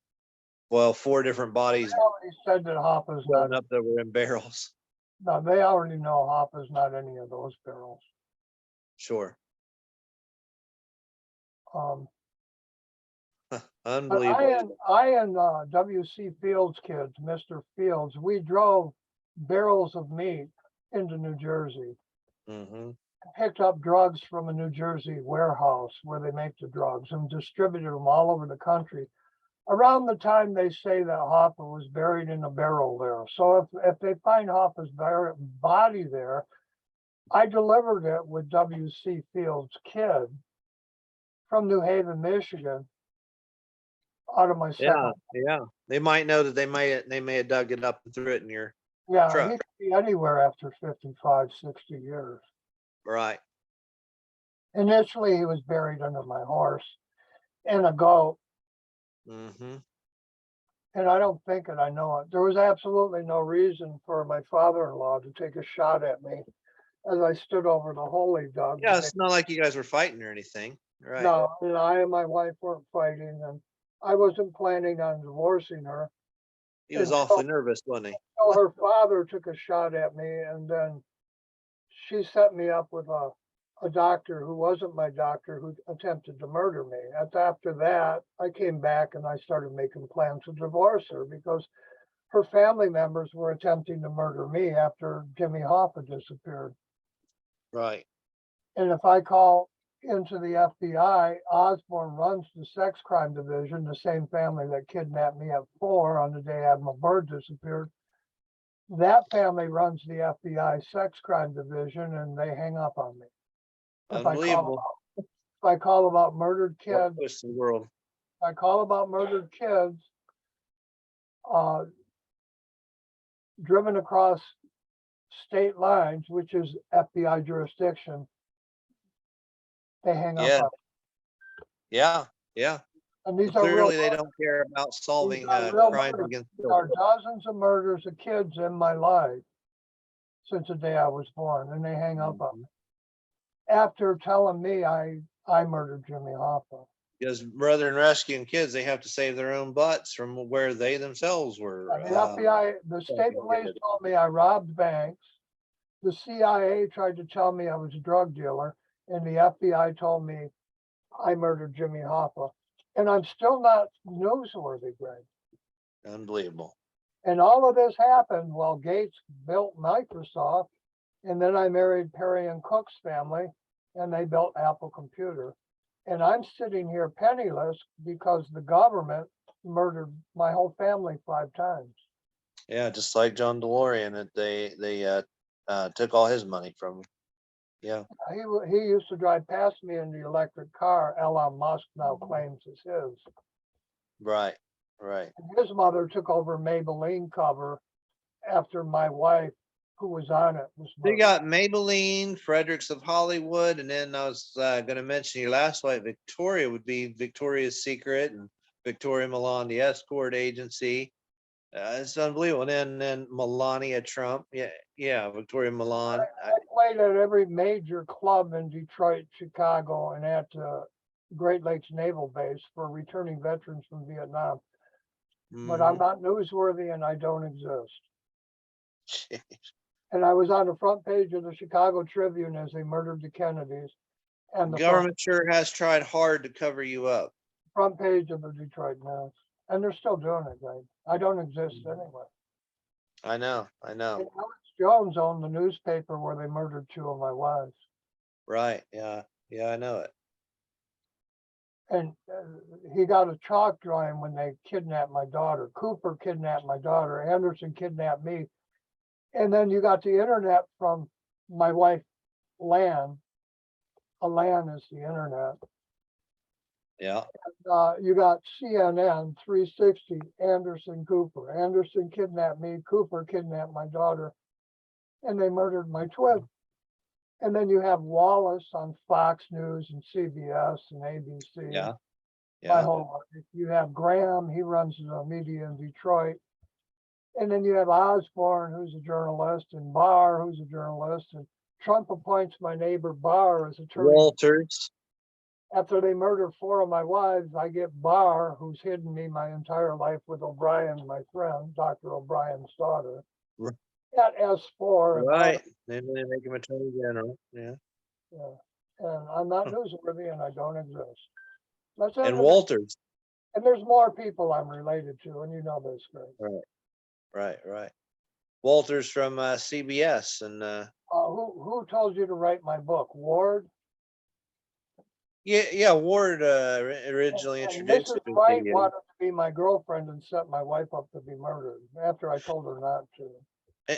well, 4 different bodies They already said that Hoffa's showing not. up that were in barrels. No, they already know Hoffa's not any of those barrels. Sure. But Unbelievable. I and W.C. Fields' kids, Mr. Fields, we drove barrels of meat into New Jersey, Hmm. picked up drugs from a New Jersey warehouse where they make the drugs, and distributed them all over the country. Around the time they say that Hoffa was buried in a barrel there. So if they find Hoffa's body there, I delivered it with W.C. Fields' kid from New Haven, Michigan, out of my Yeah, second. yeah. They might know that they may have dug it up and threw it in your Yeah, truck. he could be anywhere after 55, 60 years. Right. Initially, he was buried under my horse and a goat, Hmm. and I don't think it, I know it. There was absolutely no reason for my father-in-law to take a shot at me as I stood over the hole he dug. Yeah, it's not like you guys were fighting or anything. Right. No, and I and my wife weren't fighting, and I wasn't planning on divorcing her He was until, awfully nervous, wasn't he? until her father took a shot at me, and then she set me up with a doctor who wasn't my doctor who attempted to murder me. After that, I came back and I started making plans to divorce her because her family members were attempting to murder me after Jimmy Hoffa disappeared. Right. And if I call into the FBI, Osborne runs the sex crime division, the same family that kidnapped me at 4 on the day Admiral Byrd disappeared. That family runs the FBI sex crime division, and they hang up on me. If Unbelievable. I call about murdered What kids, a twisted world. if I call about murdered kids, driven across state lines, which is FBI jurisdiction, they hang up Yeah. on me. Yeah. Yeah. And these Well, are real clearly they don't care about solving crimes murders. against There are children. dozens of murders of kids in my life since the day I was born, and they hang up on me after telling me I murdered Jimmy Hoffa. Because rather than rescuing kids, they have to save their own butts from where they themselves were. The FBI, the state police told me I robbed banks. The CIA tried to tell me I was a drug dealer, and the FBI told me I murdered Jimmy Hoffa. And I'm still not newsworthy, Greg. Unbelievable. And all of this happened while Gates built Microsoft, and then I married Perry and Cook's family, and they built Apple Computer. And I'm sitting here penniless because the government murdered my whole family 5 times. Yeah, just like John DeLorean, that they took all his money from him. Yeah. He used to drive past me in the electric car Elon Musk now claims is his. Right. Right. And his mother took over Maybelline cover after my wife, who was on it, was They murdered. got Maybelline, Fredericks of Hollywood, and then I was going to mention your last wife, Victoria, would be Victoria's Secret and Victoria Milan, the escort agency. It's unbelievable. And then Melania Trump. Yeah, Victoria Milan. I played at every major club in Detroit, Chicago, and at Great Lakes Naval Base for returning veterans from Vietnam. But I'm not newsworthy and I don't exist. And I was on the front page of the Chicago Tribune as they murdered the Kennedys. And The government sure has tried hard to cover you up. Front page of the Detroit News. And they're still doing it, right? I don't exist anyway. I know. And Alex Jones owned the newspaper where they murdered two of my wives. Right. Yeah, I know it. And he got a chalk drawing when they kidnapped my daughter. Cooper kidnapped my daughter. Anderson kidnapped me. And then you got the internet from my wife, Lan. A LAN is the internet. Yeah. You got CNN 360, Anderson, Cooper. Anderson kidnapped me. Cooper kidnapped my daughter. And they murdered my twin. And then you have Wallace on Fox News and CBS and ABC. Yeah. My whole life. You have Graham, he runs the media in Detroit. And then you have Osborne, who's a journalist, and Barr, who's a journalist. And Trump appoints my neighbor Barr as attorney. Walters. After they murder four of my wives, I get Barr, who's hidden me my entire life with O'Brien, my friend, Dr. O'Brien's daughter. Right. At S4. Right. Then they make him attorney general. Yeah. And I'm not newsworthy and I don't exist. That's it. And Walters. And there's more people I'm related to, and you know this, Greg. Right. Walters from CBS. And who told you to write my book? Ward? Yeah, Ward originally introduced Mrs. me Wright to you. wanted to be my girlfriend and set my wife up to be murdered after I told her not to.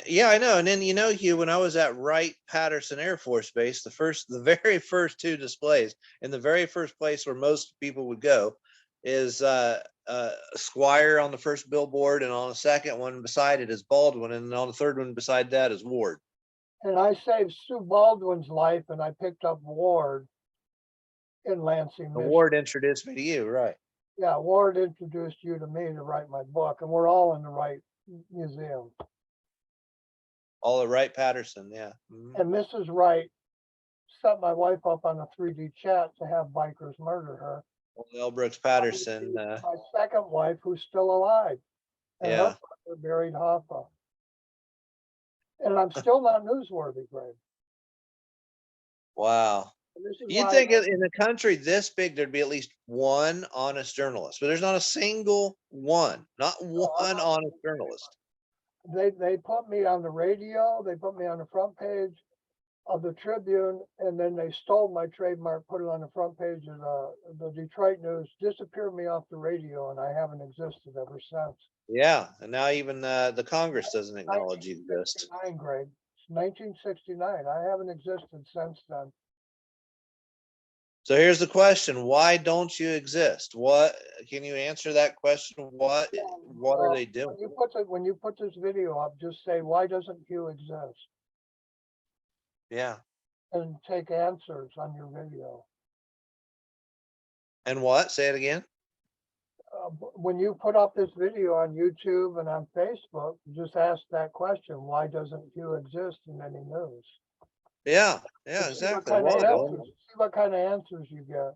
Yeah, I know. And then, Hugh, when I was at Wright-Patterson Air Force Base, the very first two displays, and the very first place where most people would go is Squier on the first billboard, and on the second one beside it is Baldwin, and on the third one beside that is Ward. And I saved Sue Baldwin's life, and I picked up Ward in Lansing, Michigan. Ward introduced me to you, right? Yeah, Ward introduced you to me to write my book, and we're all in the Wright Museum. All at Wright-Patterson, yeah. And Mrs. Wright set my wife up on a 3D chat to have bikers murder her. Well, Brooks Patterson. My second wife, who's still alive. And her brother buried Hoffa. And I'm still not newsworthy, Greg. Wow. You'd think in a country this big, there'd be at least one honest journalist, but there's not a single one, not one honest journalist. They put me on the radio, they put me on the front page of the Tribune, and then they stole my trademark, put it on the front page of the Detroit News, disappeared me off the radio, and I haven't existed ever since. Yeah, and now even the Congress doesn't acknowledge you exist. 1969, Greg. It's 1969. I haven't existed since then. So here's the question: why don't you exist? What can you answer that question? What are they doing? When you put this video up, just say, why doesn't Hugh exist? Yeah. And take answers on your video. And what? Say it again. When you put up this video on YouTube and on Facebook, just ask that question: why doesn't Hugh exist in any news? Yeah, exactly. See what kind of answers you get.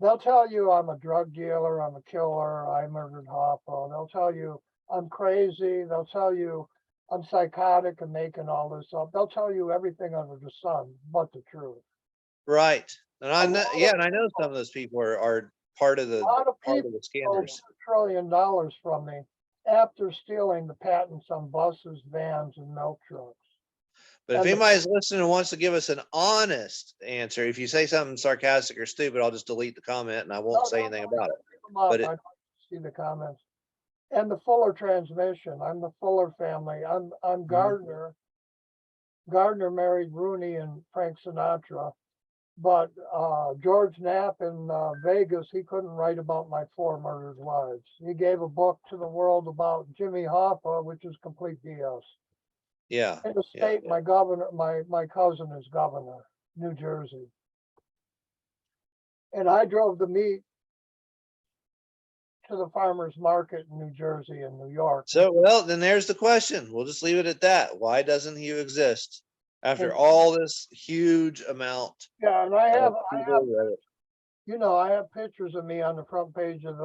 They'll tell you I'm a drug dealer, I'm a killer, I murdered Hoffa. They'll tell you I'm crazy. They'll tell you I'm psychotic and making all this up. They'll tell you everything under the sun but the truth. Right. And I know some of those people are part of the scammers. $2 trillion from me after stealing the patents on buses, vans, and milk trucks. But if anybody's listening and wants to give us an honest answer, if you say something sarcastic or stupid, I'll just delete the comment and I won't say anything about it. But I see the comments. And the Fuller transmission. I'm the Fuller family. I'm Gardner. Gardner married Rooney and Frank Sinatra. But George Knapp in Vegas, he couldn't write about my 4 murdered wives. He gave a book to the world about Jimmy Hoffa, which is complete BS. Yeah. In the state, my cousin is governor, New Jersey. And I drove the meat to the farmer's market in New Jersey and New York. So, well, then there's the question. We'll just leave it at that. Why doesn't Hugh exist after And- all this huge amount? Yeah, and I have, People you know, I have pictures of me on the front page of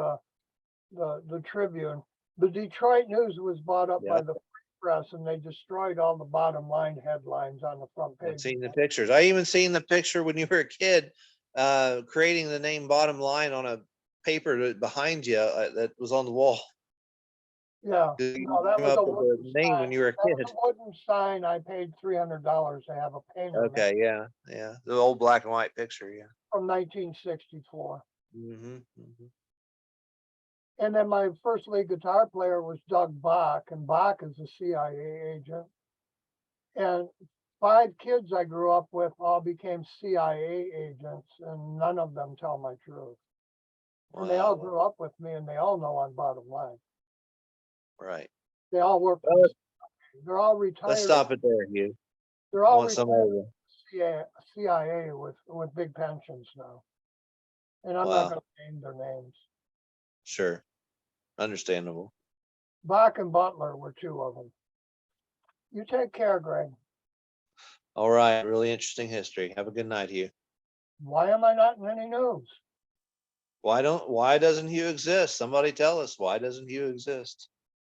the Tribune. The Detroit News was bought up by Yeah. the Free Press, and they destroyed all the bottom line headlines on the front I've page. seen the pictures. I even seen the picture when you were a kid, creating the name Bottomline on a paper behind you that was on the wall. Yeah, You no, that came was up a with wooden the name when sign. you were a That was kid. a wooden sign. I paid $300 to have a painter make Okay, yeah, yeah. The old black and white picture, yeah. from 1964. Mm-hmm. And then my first lead guitar player was Doug Bach, and Bach is a CIA agent. And 5 kids I grew up with all became CIA agents, and none of them tell my truth. And they all Wow. grew up with me, and they all know I'm bottom line. Right. They all work. For Well, the CIA. They're all retired. let's stop it there, Hugh. They're I all want retired somebody to, CIA with big pensions now. And I'm Wow. not going to name their names. Sure. Understandable. Bach and Butler were 2 of them. You take care, Greg. All right. Really interesting history. Have a good night, Hugh. Why am I not in any news? Why doesn't Hugh exist? Somebody tell us, why doesn't Hugh exist?